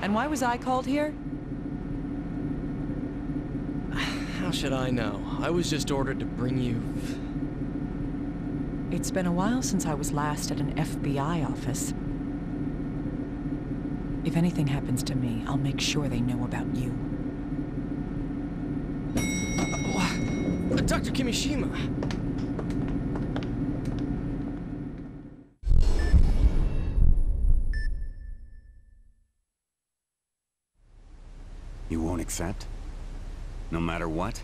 And why was I called here? How should I know? I was just ordered to bring you... It's been a while since I was last at an FBI office. If anything happens to me, I'll make sure they know about you. Dr. Kimishima! You won't accept? No matter what?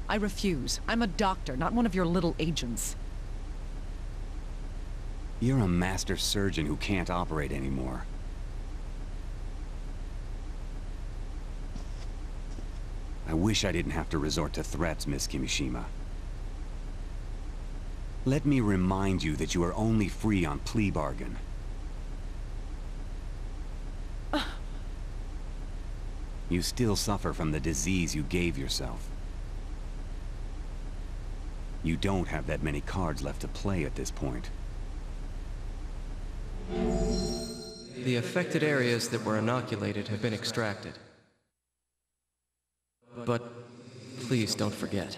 I refuse. I'm a doctor, not one of your little agents. You're a master surgeon who can't operate anymore. I wish I didn't have to resort to threats, Miss Kimishima. Let me remind you that you are only free on plea bargain. You still suffer from the disease you gave yourself. You don't have that many cards left to play at this point. The affected areas that were inoculated have been extracted. But please don't forget.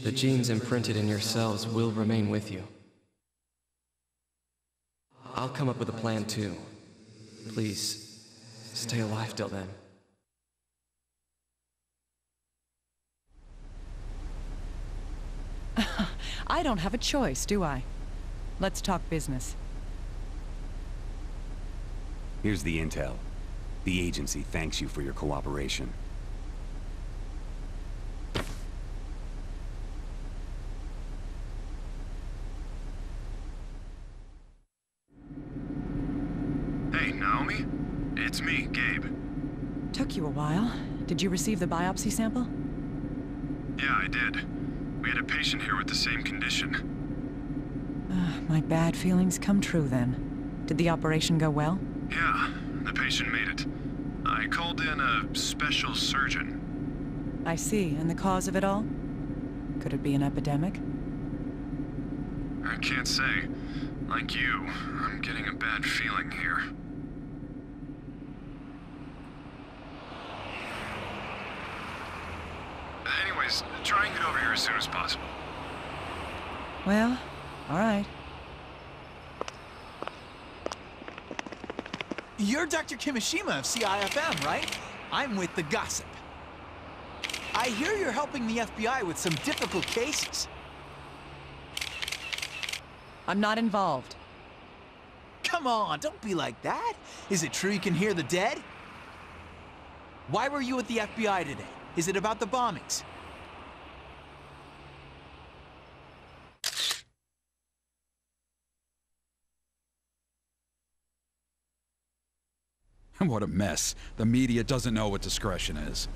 The genes imprinted in your cells will remain with you. I'll come up with a plan too. Please, stay alive till then. I don't have a choice, do I? Let's talk business. Here's the intel. The agency thanks you for your cooperation. Hey, Naomi? It's me, Gabe. Took you a while. Did you receive the biopsy sample? Yeah, I did. We had a patient here with the same condition. My bad feelings come true then. Did the operation go well? Yeah, the patient made it. I called in a special surgeon. I see. And the cause of it all? Could it be an epidemic? I can't say. Like you, I'm getting a bad feeling here. Anyways, try and get over here as soon as possible. Well, all right. You're Dr. Kimishima of CIFM, right? I'm with the Gossip. I hear you're helping the FBI with some difficult cases. I'm not involved. Come on, don't be like that. Is it true you can hear the dead? Why were you at the FBI today? Is it about the bombings? What a mess. The media doesn't know what discretion is.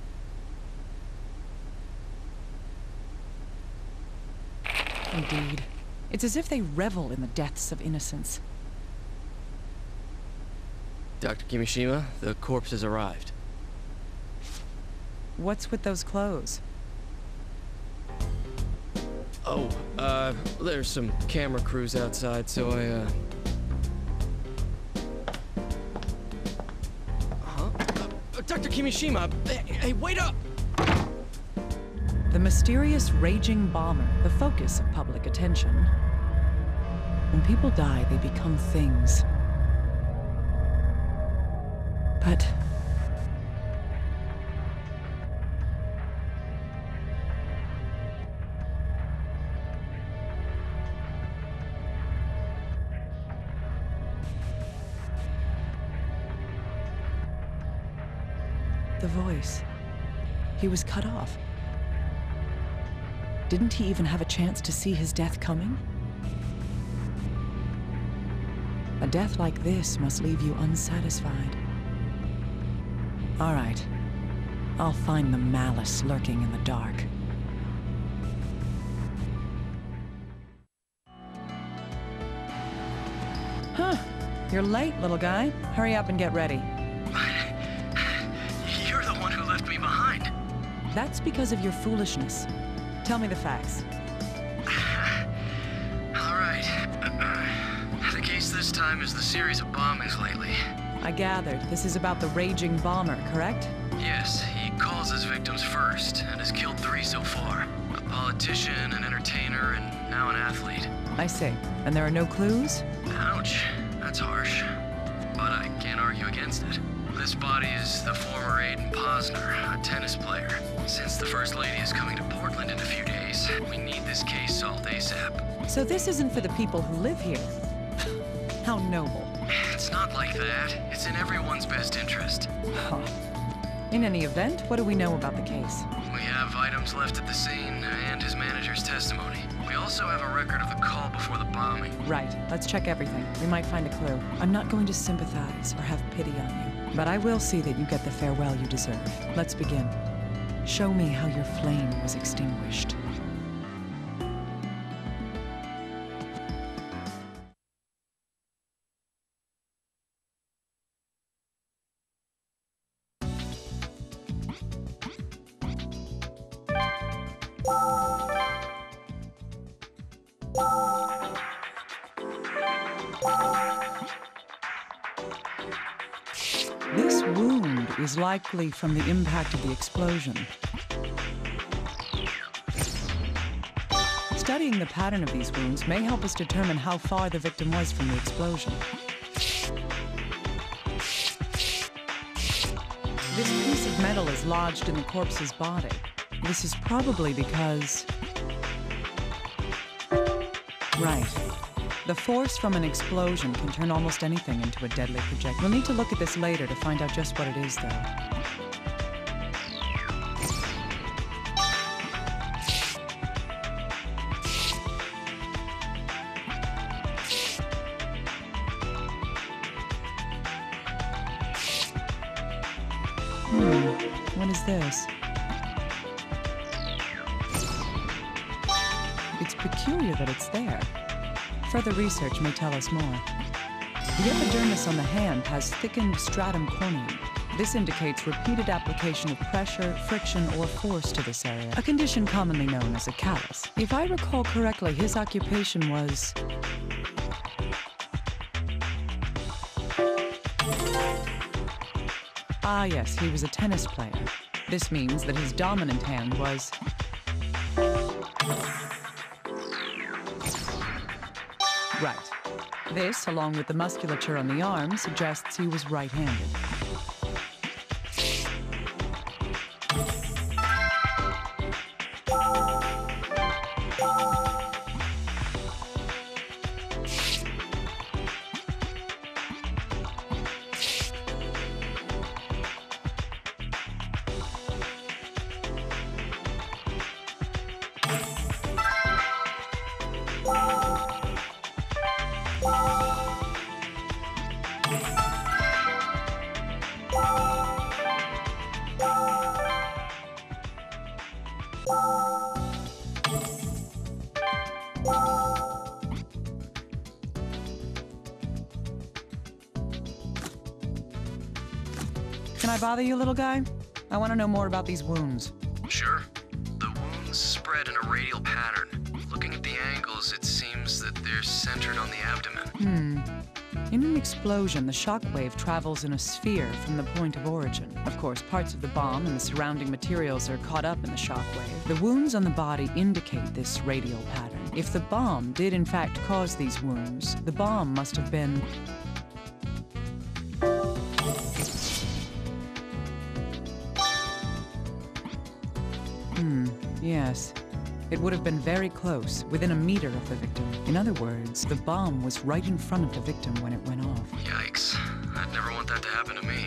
Indeed. It's as if they revel in the deaths of innocents. Dr. Kimishima, the corpse has arrived. What's with those clothes? Oh, there's some camera crews outside, so I, Dr. Kimishima, hey, wait up! The mysterious raging bomber, the focus of public attention. When people die, they become things. But... the voice. He was cut off. Didn't he even have a chance to see his death coming? A death like this must leave you unsatisfied. All right. I'll find the malice lurking in the dark. Huh. You're late, little guy. Hurry up and get ready. You're the one who left me behind. That's because of your foolishness. Tell me the facts. All right. The case this time is the series of bombings lately. I gathered. This is about the raging bomber, correct? Yes, he calls his victims first, and has killed 3 so far. A politician, an entertainer, and now an athlete. I see. And there are no clues? Ouch, that's harsh. But I can't argue against it. This body is the former Aiden Posner, a tennis player. Since the First Lady is coming to Portland in a few days, we need this case solved ASAP. So this isn't for the people who live here. How noble. It's not like that. It's in everyone's best interest. Huh. In any event, what do we know about the case? We have items left at the scene and his manager's testimony. We also have a record of the call before the bombing. Right. Let's check everything. We might find a clue. I'm not going to sympathize or have pity on you, but I will see that you get the farewell you deserve. Let's begin. Show me how your flame was extinguished. This wound is likely from the impact of the explosion. Studying the pattern of these wounds may help us determine how far the victim was from the explosion. This piece of metal is lodged in the corpse's body. This is probably because... Right. The force from an explosion can turn almost anything into a deadly projectile. We'll need to look at this later to find out just what it is, though. What is this? It's peculiar that it's there. Further research may tell us more. The epidermis on the hand has thickened stratum corneum. This indicates repeated application of pressure, friction, or force to this area, a condition commonly known as a callus. If I recall correctly, his occupation was... Ah, yes, he was a tennis player. This means that his dominant hand was... Right. This, along with the musculature on the arm, suggests he was right-handed. Can I bother you, little guy? I want to know more about these wounds. Sure. The wounds spread in a radial pattern. Looking at the angles, it seems that they're centered on the abdomen. In an explosion, the shock wave travels in a sphere from the point of origin. Of course, parts of the bomb and the surrounding materials are caught up in the shock wave. The wounds on the body indicate this radial pattern. If the bomb did in fact cause these wounds, the bomb must have been... Yes. It would have been very close, within a meter of the victim. In other words, the bomb was right in front of the victim when it went off. Yikes. I'd never want that to happen to me.